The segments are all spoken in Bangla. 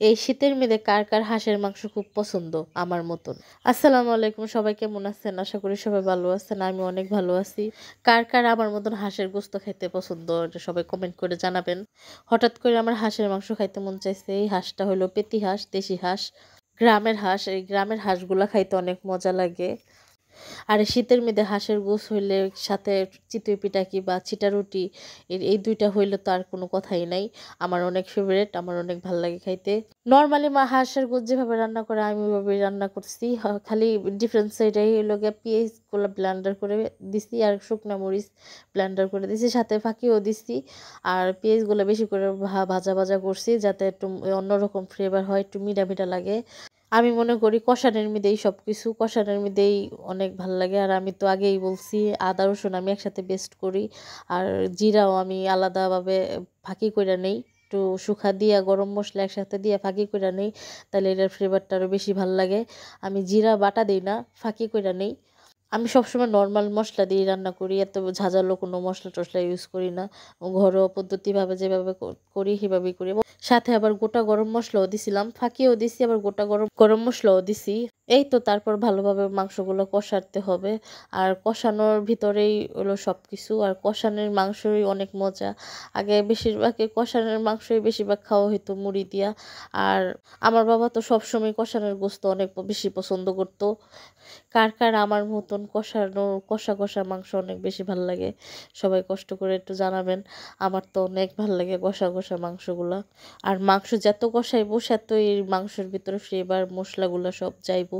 এই শীতের মেয়েদের কার কার হাঁসের মাংস খুব পছন্দ আমার মতন। আসসালামু আলাইকুম, সবাই কেমন আছেন? আশা করি সবাই ভালো আছেন। আমি অনেক ভালো আছি। কার কার আমার মতন হাঁসের গোস্ত খাইতে পছন্দ, এটা সবাই কমেন্ট করে জানাবেন। হঠাৎ করে আমার হাঁসের মাংস খাইতে মন চাইছে। এই হাঁসটা হলো পেতি হাঁস, দেশি হাঁস, গ্রামের হাঁস। এই গ্রামের হাঁসগুলা খাইতে অনেক মজা লাগে। আর এই শীতের মধ্যে হাঁসের গোস হইলে সাথে চিতই পিঠা কি বা চিটা রুটি, এই দুইটা হইলে তো আর কোনো কথাই নাই। আমার অনেক ফেভারিট, আমার অনেক ভাল লাগে খাইতে। নর্মালি মা হাঁসের গোস যেভাবে রান্না করে আমি ওইভাবেই রান্না করছি। খালি ডিফারেন্স এটাই হইলো গিয়ে পেঁয়াজগুলো ব্লেন্ডার করে দিছি আর শুকনা মরিচ ব্লেন্ডার করে দিছি, সাথে ফাঁকিও দিছি। আর পেঁয়াজগুলো বেশি করে ভাজা ভাজা করছি যাতে একটু অন্যরকম ফ্লেভার হয়, একটু মিঠা মিঠা লাগে। আমি মনে করি কষানের মধ্যেই সব কিছু, কষানের মধ্যেই অনেক ভাল লাগে। আর আমি তো আগেই বলছি আদা রসুন আমি একসাথে পেস্ট করি, আর জিরাও আমি আলাদাভাবে ফাঁকি করে নেই। একটু শুখা দিয়া গরম মশলা একসাথে দিয়ে ফাঁকি করে নেই, তাহলে এটার ফ্লেভারটা আরও বেশি ভাল লাগে। আমি জিরা বাটা দিই না, ফাঁকি করে নেই। আমি সবসময় নর্মাল মশলা দিয়ে রান্না করি, এত ঝাঁঝালো কোনো মশলা টশলা ইউজ করি না। ঘরোয়া পদ্ধতিভাবে যেভাবে করি সেভাবেই করি। এবং সাথে আবার গোটা গরম মশলাও দিছিলাম, ফাঁকিও দিছি, আবার গোটা গরম গরম মশলাও দিছি। এই তো তারপর ভালোভাবে মাংসগুলো কষাতে হবে। আর কষানোর ভিতরেই হলো সব কিছু। আর কষানোর মাংসই অনেক মজা। আগে বেশিরভাগই কষানোর মাংসই বেশিরভাগ খাওয়া হইতো মুড়ি দিয়া। আর আমার বাবা তো সবসময় কষানোর গোস্ত অনেক বেশি পছন্দ করতো। কার কার আমার মতন কষা কষা মাংস অনেক বেশি ভাল লাগে, সবাই কষ্ট করে একটু জানাবেন। আমার তো অনেক ভাল লাগে কষা কষা মাংসগুলা। আর মাংস যত কষাইবো সেতই মাংসের ভিতরে ফ্লেভার মশলাগুলো সব যাইবো।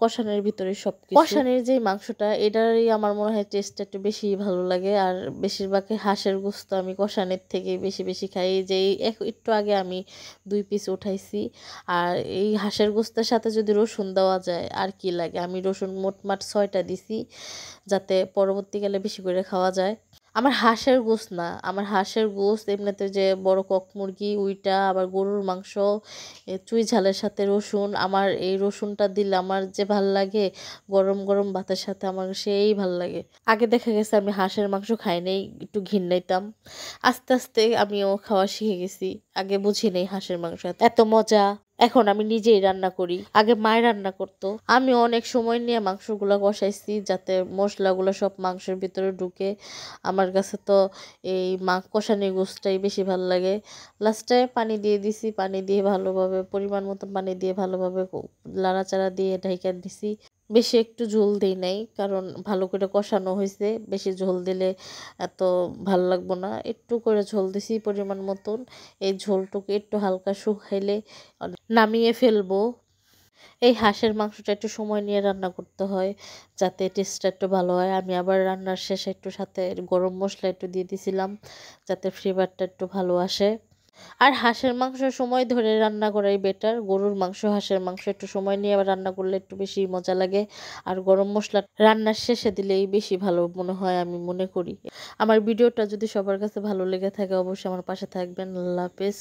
কষানোর ভিতরে সব কিছু, কষানোর যে মাংসটা এটারই আমার মনে হয় টেস্টটা একটু বেশি ভালো লাগে। আর বেশিরভাগই হাঁসের গোস্ত আমি কষানোর থেকে বেশি বেশি খাই। যে একটু আগে আমি 2 পিস উঠাইছি। আর এই হাঁসের গোস্তের সাথে যদি রসুন দেওয়া যায় আর কি লাগে। আমি রসুন মোটমাট 6টা দিছি যাতে পরবর্তীকালে বেশি করে খাওয়া যায়। আমার হাঁসের গোস্ত না, আমার হাঁসের গোস্ত এমনিতে যে বড় কক মুরগি ওইটা, আবার গরুর মাংস, চুই ঝালের সাথে রসুন, আমার এই রসুনটা দিলে আমার যে ভাল লাগে গরম গরম ভাতের সাথে, আমার সেই ভাল লাগে। আগে দেখা গেছে আমি হাঁসের মাংস খাই নাই, একটু ঘিন্নাইতাম। আস্তে আস্তে আমিও খাওয়া শিখে গেছি। আগে বুঝি নেই হাঁসের মাংস এত মজা। এখন আমি নিজেই রান্না করি, আগে মায়ের রান্না করতো। আমি অনেক সময় নিয়ে মাংসগুলো কষাইছি যাতে মশলাগুলো সব মাংসের ভিতরে ঢুকে। আমার কাছে তো এই কষানি গোশটাই বেশি ভালো লাগে। লাস্টে পানি দিয়ে দিছি, পানি দিয়ে ভালোভাবে পরিমাণ মতো পানি দিয়ে ভালোভাবে লাড়াচাড়া দিয়ে ঢাইকা দিছি। বেশি একটু ঝোল দেই নাই, কারণ ভালো করে কষানো হয়েছে। বেশি ঝোল দিলে এত ভালো লাগবো না, একটু করে ঝোল দিছি পরিমাণ মতন। এই ঝোলটুকু একটু হালকা শুকাইলে নামিয়ে ফেলবো। এই হাঁসের মাংসটা একটু সময় নিয়ে রান্না করতে হয় যাতে টেস্টটা একটু ভালো হয়। আমি আবার রান্নার শেষে একটু সাথে গরম মশলা একটু দিয়ে দিছিলাম যাতে ফ্লেভারটা একটু ভালো আসে। আর হাঁসের মাংস সময় ধরে রান্না করাই বেটার। গরুর মাংস হাঁসের মাংস একটু সময় নিয়ে আবার রান্না করলে একটু বেশি মজা লাগে। আর গরম মশলা রান্নার শেষে দিলেই বেশি ভালো মনে হয় আমি মনে করি। আমার ভিডিওটা যদি সবার কাছে ভালো লেগে থাকে অবশ্যই আমার পাশে থাকবেন। আল্লাহ হাফেজ।